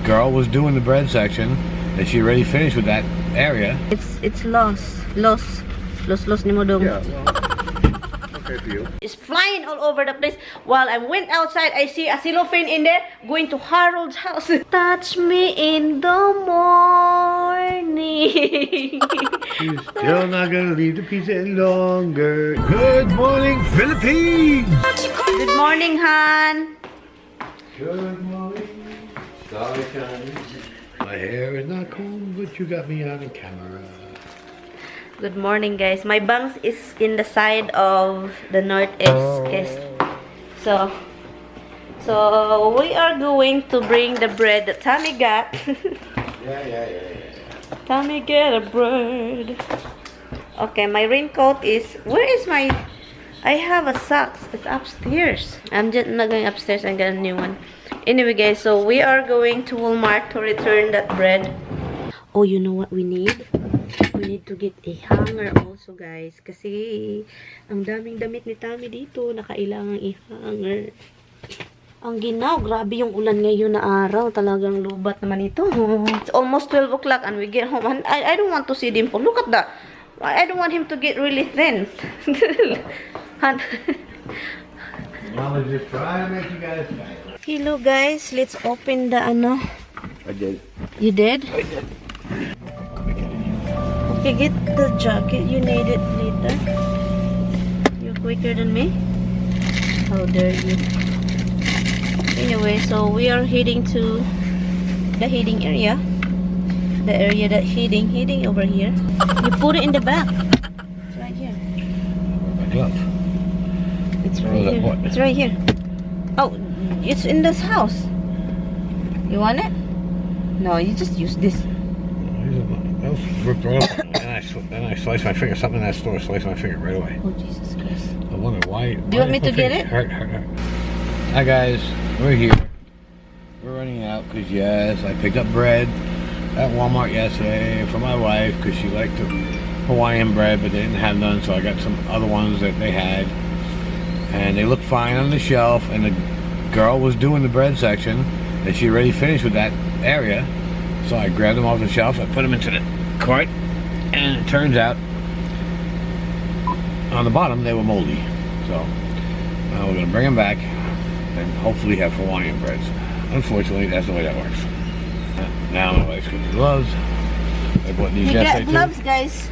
girl was doing the bread section, and she already finished with that area. It's lost ni mo dong. Yeah, well, okay for you. It's flying all over the place. While I went outside, I see a cellophane in there going to Harold's house. Touch me in the morning. She's still not gonna leave the pizza any longer. Good morning, Philippines! Good morning, Han. Good morning. Sorry, Johnny. My hair is not cool, but you got me on the camera. Good morning, guys. My bangs is in the side of the northeast. So we are going to bring the bread that Tommy got. Yeah. Tommy get a bread. Okay, my raincoat is... Where is my... I have a socks. It's upstairs. I'm just not going upstairs. I got a new one. Anyway, guys, so we are going to Walmart to return that bread. Oh, you know what we need? We need to get a hanger also, guys. Kasi ang daming damit ni Tommy dito. Nakailangang i-hanger. Ang ginaw. Grabe yung ulan ngayon na araw. Talagang lubat naman ito. It's almost 12 o'clock and we get home. And I don't want to see Dimple. Look at that. I don't want him to get really thin. Mama just trying to make you guys tired. Hello, guys. Let's open the ano. I did. You did? I did. Okay, get the jacket. You need it later. You're quicker than me. How dare you? Anyway, so we are heading to the heating area. The area that heating over here. You put it in the back. It's right here. My glove. It's right here. What? It's right here. Oh, it's in this house. You want it? No, you just use this. That was ripped right off. And I sliced my finger. Something in that store sliced my finger right away. Oh, Jesus Christ. I wonder why. Do you want me to get it? Hurt. Hi guys, we're here. We're running out because yes, I picked up bread at Walmart yesterday for my wife because she liked the Hawaiian bread, but they didn't have none, so I got some other ones that they had, and they looked fine on the shelf. And the girl was doing the bread section, and she already finished with that area. So I grabbed them off the shelf, I put them into the cart, and it turns out on the bottom they were moldy. So we're going to bring them back and hopefully have Hawaiian breads. Unfortunately, that's the way that works. Now my wife's got the gloves. I bought these yesterday too. Gloves, guys.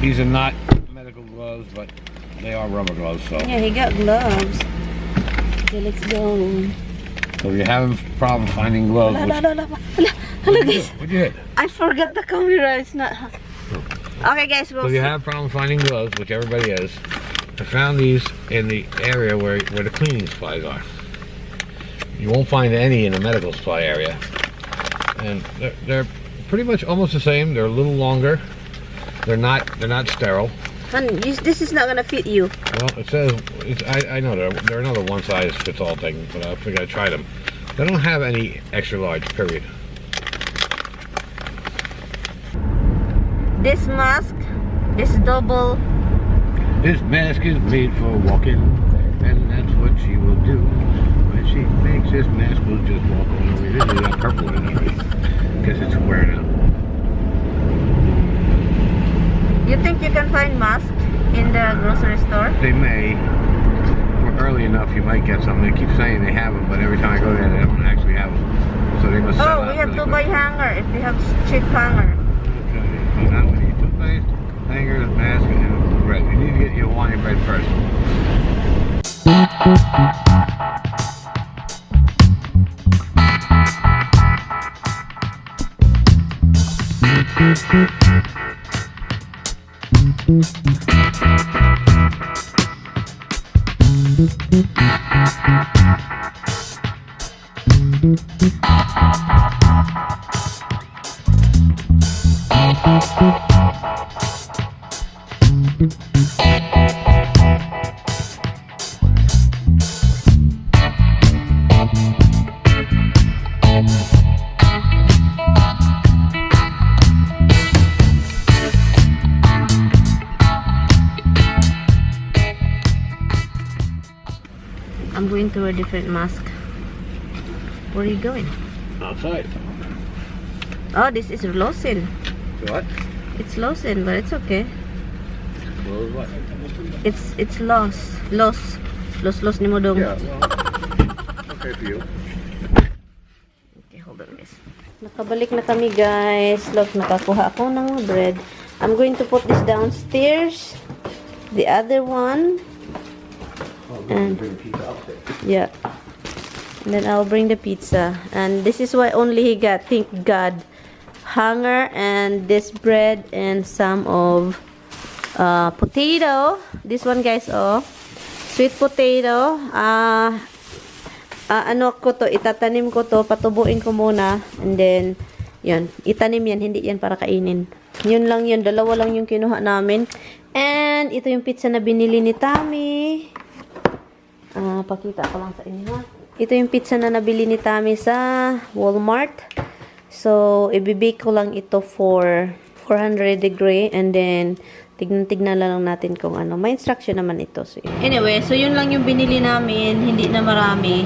These are not medical gloves, but they are rubber gloves. So yeah, he got gloves. Okay, let's go. So if you're having a problem finding gloves, Hello, guys. What'd you hit? I forgot the camera. It's not. Okay, guys. So if you have a problem finding gloves, which everybody is, I found these in the area where the cleaning supplies are. You won't find any in the medical supply area, and they're pretty much almost the same. They're a little longer. They're not sterile. Hun, this is not gonna fit you. Well, it says I know they're another one size fits all thing, but I figured I'd try them. They don't have any extra large. Period. This mask is double. This mask is made for walking, and that's what she will do. When she makes this mask, we'll just walk on over here. They got purple in it already. Guess it's wearing out. You think you can find masks in the grocery store? They may. Or early enough, you might get some. They keep saying they have them, but every time I go there, they don't actually have them. So they must sell out. Oh, we have really to buy quick. hanger if we have cheap hanger. Okay. So now we need toothpaste, hangers, mask, and bread. You need to get your Hawaiian bread first. I'm going to a different mask. Where are you going? outside. Oh, this is loosened. What? It's loosened, but it's okay. Close what? It's lost ni mo dong. Yeah, well, okay for you. Okay, hold on guys. Nakabalik na kami guys. Look, nakakuha ako ng bread. I'm going to put this downstairs. The other one. And bring pizza upstairs. yeah. And then I'll bring the pizza. And this is what only he got. Thank God. Hanger and this bread and some of potato. This one guys, oh. Sweet potato. Ano ko to, itatanim ko to, patubuin ko muna. And then, yun. Itanim yan, hindi yan para kainin. Yun lang yun. Dalawa lang yung kinuha namin. And ito yung pizza na binili ni Tami. Pakita ko lang sa inyo. Ito yung pizza na nabili ni Tami sa Walmart. So, ibibake ko lang ito for 400 degree. And then, tignan lang natin kung ano. May instruction naman ito. So, anyway, so yun lang yung binili namin. Hindi na marami.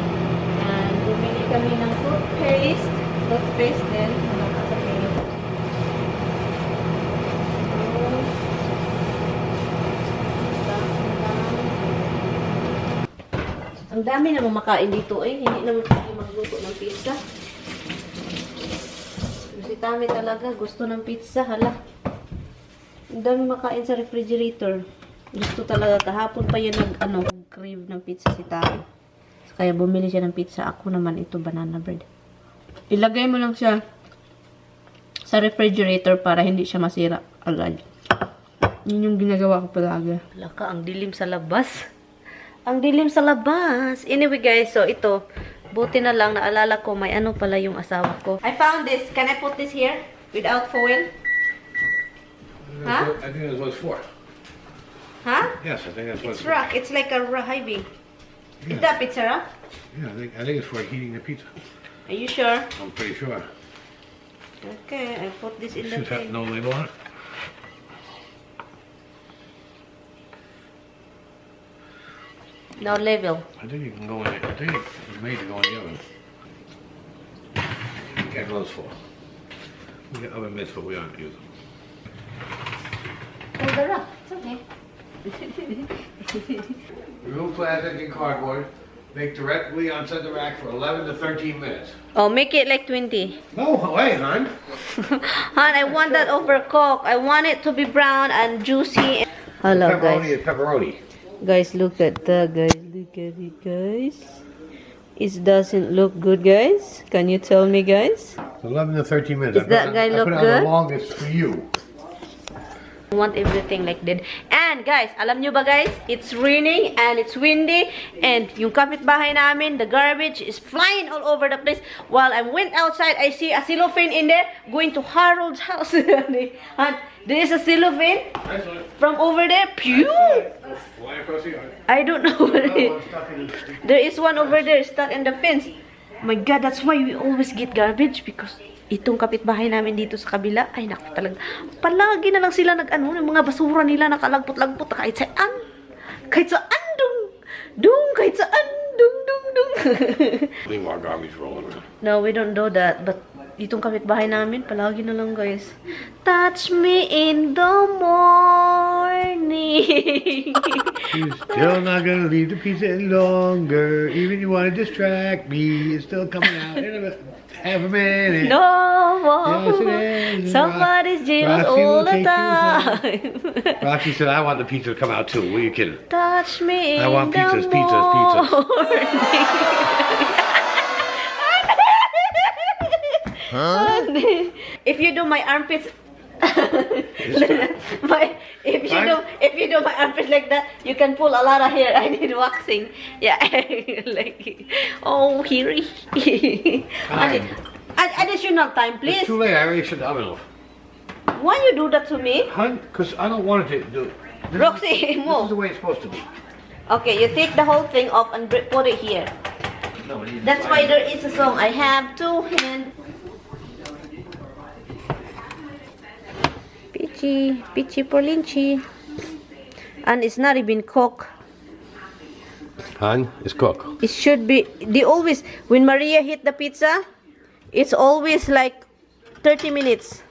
And, bumili kami ng toothpaste. Toothpaste din. Ang dami na makain dito eh. Hindi naman tayo magluto ng pizza. Si Tami talaga gusto ng pizza. Hala. Ang dami makain sa refrigerator. Gusto talaga. Kahapon pa yun crave ng pizza si Tami. Kaya bumili siya ng pizza. Ako naman ito banana bread. Ilagay mo lang siya sa refrigerator para hindi siya masira agad. Yun yung ginagawa ko palagi. Laka, ang dilim sa labas. Ang dilim sa labas. Anyway guys, so ito, buti na lang naalala ko may ano pala yung asawa ko. I found this. Can I put this here without foil? Huh? I think that's what it's for. Huh? Yes, I think that's what It's rock. It's like a high-bay. Yeah. Is that pizza rock? Yeah, I think it's for heating the pizza. Are you sure? I'm pretty sure. Okay, I put this in the Should have thing. no label on it. No label. I think you can go in it. I think it's made to go in the oven. Get gloves for. We got oven mitts, but we aren't using them. Hold the rock. It's okay. Remove plastic and cardboard. Bake directly on center rack for 11 to 13 minutes. Oh, make it like 20. No way, hon. Hon, I want that overcooked. I want it to be brown and juicy. Hello, Pepperoni guys. is pepperoni. Guys, look at that, guys. Look at it, guys. It doesn't look good, guys. Can you tell me, guys? 11 to 13 minutes. Does that guy look I put good? it on the longest for you. I want everything like that. And guys, alam nyo ba guys? It's raining and it's windy. And yung kapitbahay namin, the garbage is flying all over the place. While I went outside, I see a cellophane in there going to Harold's house. And there is a cellophane from over there. Pew! Fly across the yard. I don't know what it is. There is one over there stuck in the fence. My God, that's why we always get garbage because itong kapitbahay namin dito sa kabila, ay naku talaga, palagi na lang sila nag-ano, yung mga basura nila nakalagpot-lagpot kahit saan. Kahit saan, kahit saan, dung. Leave our garbage rolling around. No, we don't do that, but itong kapitbahay namin, palagi na lang guys. Touch me in the morning. She's still not gonna leave the pizza any longer. Even you want to distract me, it's still coming out in about half a minute. No more. Yes, it is. Somebody's jealous Roxy all will the take you time. Roxy said, I want the pizza to come out too. What are you kidding? Touch me in I want the pizzas. Huh? If you do my armpits, if you do my armpits like that, you can pull a lot of hair. I need waxing. Yeah, like oh here. Additional time, please. It's too late. I already shut the oven off. Why you do that to me? Hun, because I don't want it to do. Roxy, This move. is the way it's supposed to be. Okay, you take the whole thing off and put it here. No, it That's why there is a song. I have two hands. Peachy Porlinchi. And it's not even cooked. Hun, it's cooked. It should be. They always, when Maria hit the pizza, It's always like 30 minutes.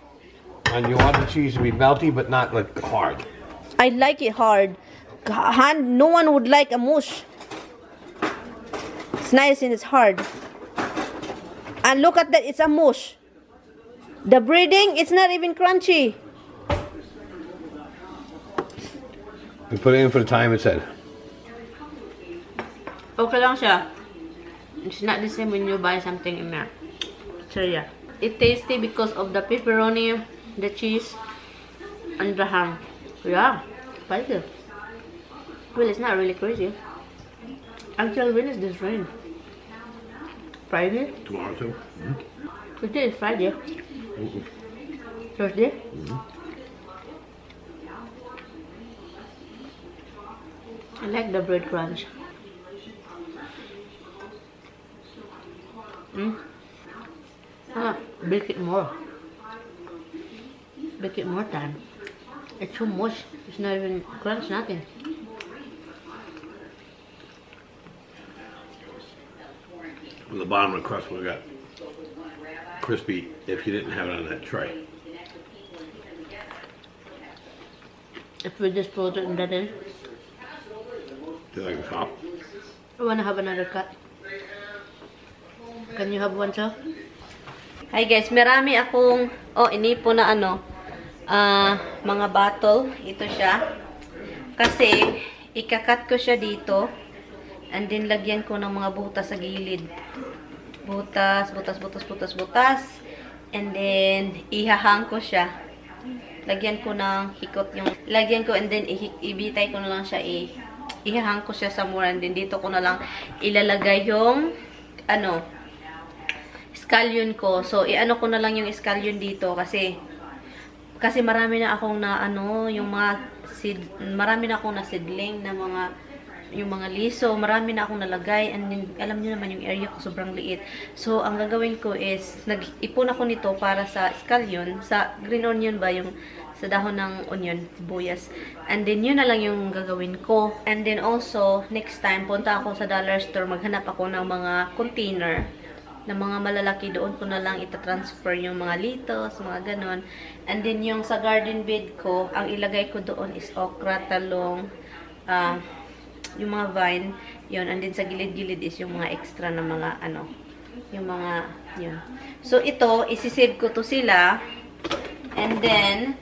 And you want the cheese to be melty, but not like hard. I like it hard. No one would like a mush. It's nice and it's hard. And look at that, it's a mush. The breading, it's not even crunchy. We put it in for the time it said. Okay lang siya. It's not the same when you buy something in there. So yeah. It's tasty because of the pepperoni, the cheese, and the ham. Yeah, spicy. Well, it's not really crazy. Until when is this rain? Friday? Tomorrow too. Today is Friday. Thursday? I like the bread crunch. Bake it more. Bake it more time. It's too much. It's not even crunch, nothing. On the bottom of the crust would have got crispy if you didn't have it on that tray. If we just put it in that in. Do you like the top? I wanna have another cut. Can you have one too? Hi guys, marami akong inipo na mga bottle. Ito siya. Kasi ikakat ko siya dito and then lagyan ko ng mga butas sa gilid. Butas and then ihahang ko siya. Lagyan ko ng hikot yung lagyan ko and then ibitay ko na lang siya ihahang ko siya sa mura and then dito ko na lang ilalagay yung scallion ko. So, i-ano ko na lang yung scallion dito kasi marami na akong yung mga marami na akong nasidling na yung mga liso, marami na akong nalagay and then, alam niyo naman yung area ko sobrang liit. So, ang gagawin ko is nag-ipon ako nito para sa scallion, sa green onion ba, yung sa dahon ng onion, sibuyas. And then, yun na lang yung gagawin ko. And then also, next time, punta ako sa dollar store, maghanap ako ng mga container na mga malalaki, doon ko na lang itatransfer yung mga litos, mga ganon. And then, yung sa garden bed ko, ang ilagay ko doon is okra, talong, yung mga vine, yun. And then, sa gilid-gilid is yung mga extra na mga, yung mga, yun. So, ito, isisave ko to sila. And then,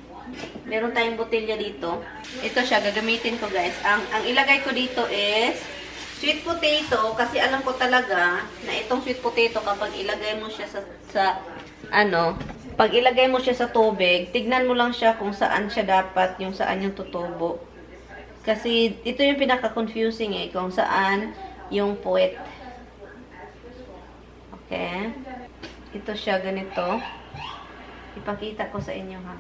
meron tayong botelya dito. Ito siya, gagamitin ko, guys. Ang ilagay ko dito is sweet potato, kasi alam ko talaga na itong sweet potato kapag ilagay mo siya pag ilagay mo siya sa tubig, tignan mo lang siya kung saan siya dapat, yung saan yung tutubo. Kasi ito yung pinaka-confusing kung saan yung puwet. Okay? Ito siya ganito. Ipakita ko sa inyo ha.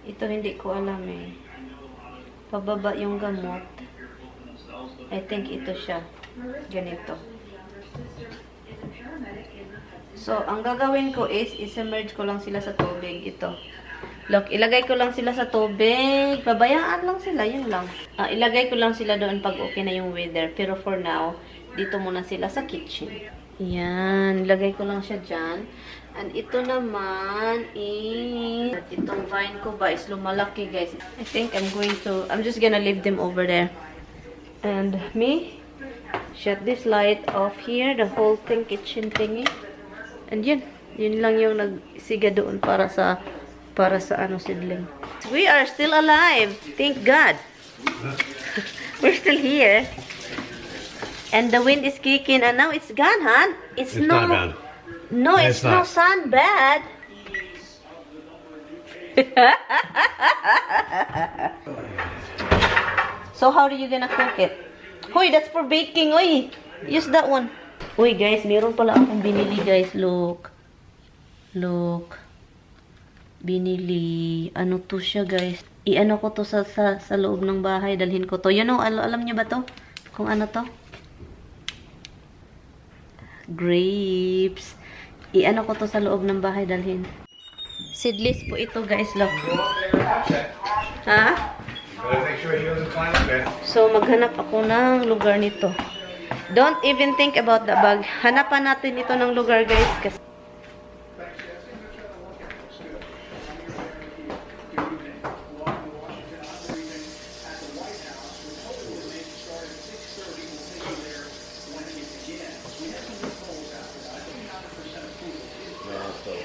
Ito hindi ko alam Pababa yung gamot. I think ito siya. Ganito. So, ang gagawin ko is, i-submerge ko lang sila sa tubig. Ito. Look, ilagay ko lang sila sa tubig. Babayaan lang sila. Yun lang. Ilagay ko lang sila doon pag okay na yung weather. Pero for now, dito muna sila sa kitchen. Yan. Ilagay ko lang siya dyan. And ito naman is, itong vine ko ba is lumalaki, guys. I think I'm just gonna leave them over there. And me, shut this light off here, the whole thing, kitchen thingy. And yun lang yung nagsiga doon para sa seedling. We are still alive, thank God. We're still here. And the wind is kicking, and now it's gone, huh? It's not bad. No, it's no sun bad. So, how are you gonna cook it? Hoy, that's for baking, oy. Use that one. Uy, guys, meron pala akong binili, guys. Look. Look. Binili. Ano to siya, guys? I-ano ko to sa loob ng bahay. Dalhin ko to. You know, alam niyo ba to? Kung ano to? Grapes. I-ano ko to sa loob ng bahay. Dalhin. Seedless po ito, guys. Look. Ha? So, maghanap ako ng lugar nito. Don't even think about the bag. Hanapan natin ito ng lugar, guys. Kasi Come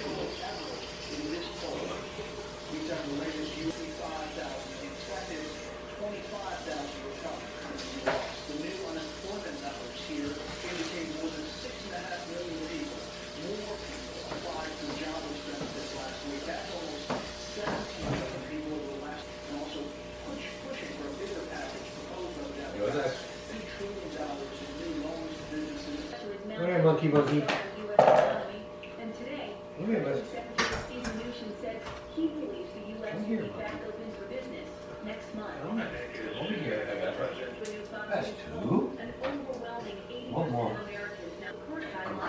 here, monkey, monkey. And today, Come here, bud. Steve Mnuchin said he believes the U.S. will be back open for business next month. Over here. That's two. An overwhelming 80% One more. of Americans now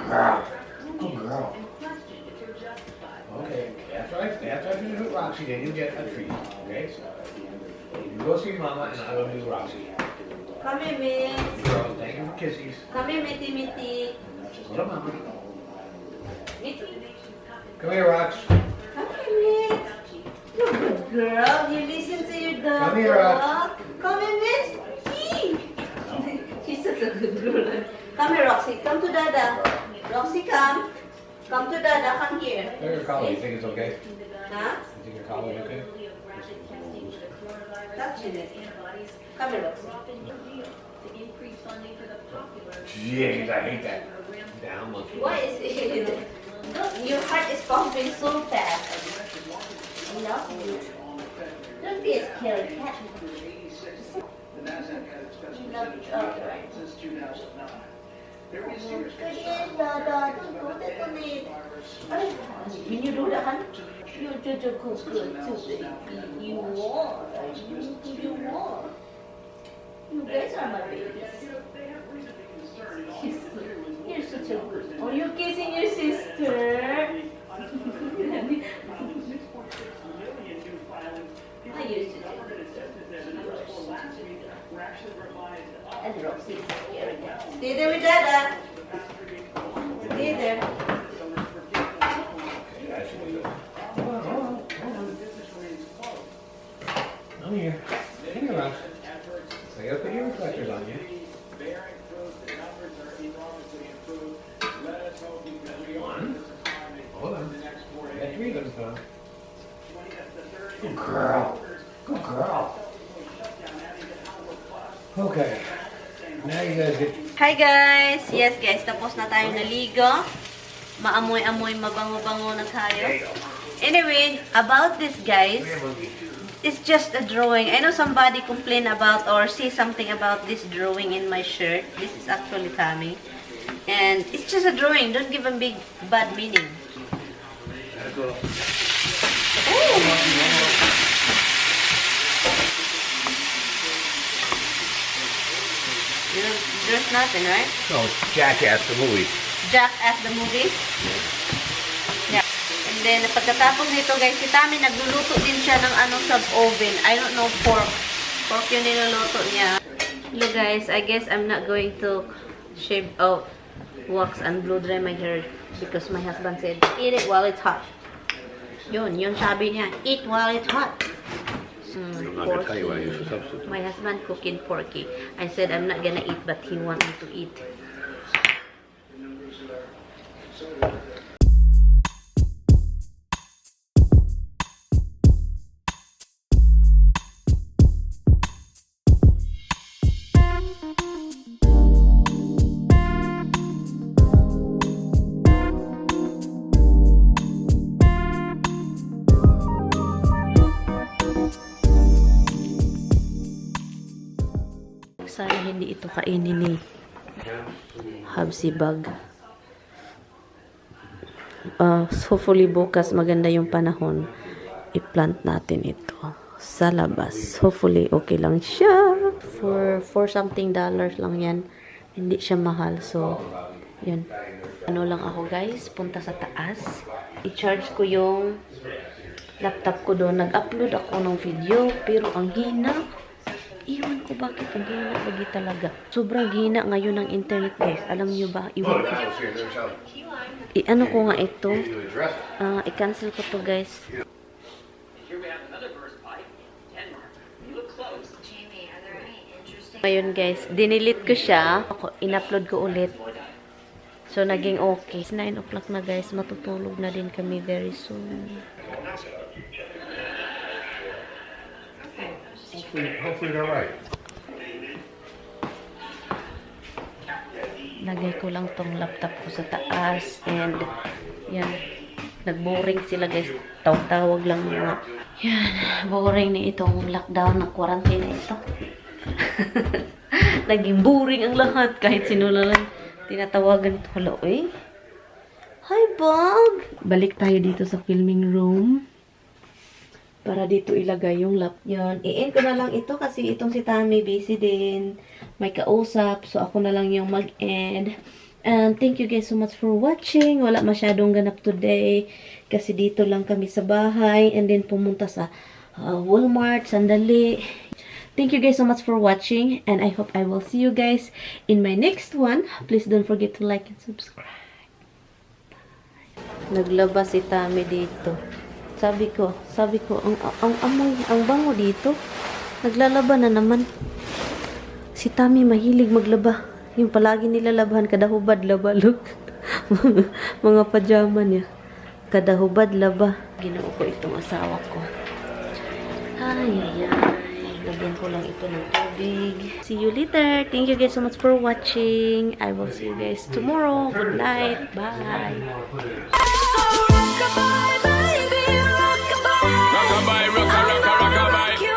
Girl. and Good girl. question if they're justified. Okay, after I finish with Roxy, then you get a treat, okay? You go see Mama, and I will do Roxy. Come here, miss. Girl, thank you for kisses. Come here, Mitty, Mitty. Go to Mama. Mitty. Come here, Rox. Come here, miss. You're a good girl. You listen to your dog. Come here, Rox. dog. Come here, miss. Gee. She's such a good girl. Come here, Roxy. Come to Dada. Roxy, come. Come to Dada. Come here. There's your collar. You think it's okay? Huh? You think your collar is okay? Touch it. Come here, Roxy. Jeez, I hate that. Down, monkey. What is it? Look, your heart is pumping so fast. I love you. Don't be a scary cat. You love each other, right? Good, Dada. Don't do that on it. Can you do that, honey? You're just a good girl too, baby. You are. You are. You guys are my babies. You're such a good. Oh, you're kissing your sister. I used to do and Roxy is scary. Stay there with Dada. Stay there. Come here. Come here, Rox. I gotta put your reflectors on you. One. Hold on. I got three of them, son. Good girl. Good girl. Okay. Now you guys get... Hi guys! Yes guys, tapos na tayo naligo. Maamoy-amoy, mabango-bango na tayo. Anyway, about this guys, it's just a drawing. I know somebody complained about or say something about this drawing in my shirt. This is actually Tommy. And it's just a drawing. Don't give a big bad meaning. Oh. There's nothing, right? No, Jackass the movie. Jackass the movie? Yeah. And then, pagkatapos nito guys, si Tami nagluluto din siya ng ano sa oven. I don't know, pork. Pork yung niluluto niya. Hello guys, I guess I'm not going to shave out, wax and blow dry my hair because my husband said, eat it while it's hot. Yun sabi niya, eat while it's hot. I'm not gonna tell you what I use for substitute. My husband cooking porky. I said I'm not gonna eat, but he wants me to eat. Sana hindi ito kainin ni Habsibag. Hopefully bukas maganda yung panahon. I-plant natin ito sa labas. Hopefully okay lang siya. For something dollars lang yan. Hindi siya mahal. So, yun. Ano lang ako guys, punta sa taas. I-charge ko yung laptop ko doon. Nag-upload ako ng video pero ang hina. Iwan ko bakit ang hina lagi talaga. Sobrang hina ngayon ng internet guys. Alam niyo ba? Iwan ko. I-ano ko nga ito. I-cancel ko to guys. Ngayon guys, dinilit ko siya. In-upload ko ulit. So, naging okay. It's 9 o'clock na guys. Matutulog na din kami very soon. Hopefully they're right. Lagay ko lang tong laptop ko sa taas. And, yan. Nag-boring sila guys. Tawag lang mga. Yan. Boring na itong lockdown ng quarantine na ito. Naging boring ang lahat. Kahit sino lang tinatawagan ito. Hello, eh? Hi, Bog! Balik tayo dito sa filming room. Para dito ilagay yung lap. Yun. I-end ko na lang ito kasi itong si Tammy busy din. May kausap. So, ako na lang yung mag-end. And thank you guys so much for watching. Wala masyadong ganap today. Kasi dito lang kami sa bahay. And then pumunta sa Walmart. Sandali. Thank you guys so much for watching. And I hope I will see you guys in my next one. Please don't forget to like and subscribe. Naglabas si Tammy dito. Sabi ko, ang amoy, ang bango dito. Naglalaba na naman. Si Tammy mahilig maglaba. Yung palagi nilalabahan, kadahubad, laba, look. Mga pajama niya. Kadahubad, laba. Ginoo ko itong asawa ko. Ay. Lagyan ko lang ito ng tubig. See you later. Thank you guys so much for watching. I will see you guys tomorrow. Good night. Bye.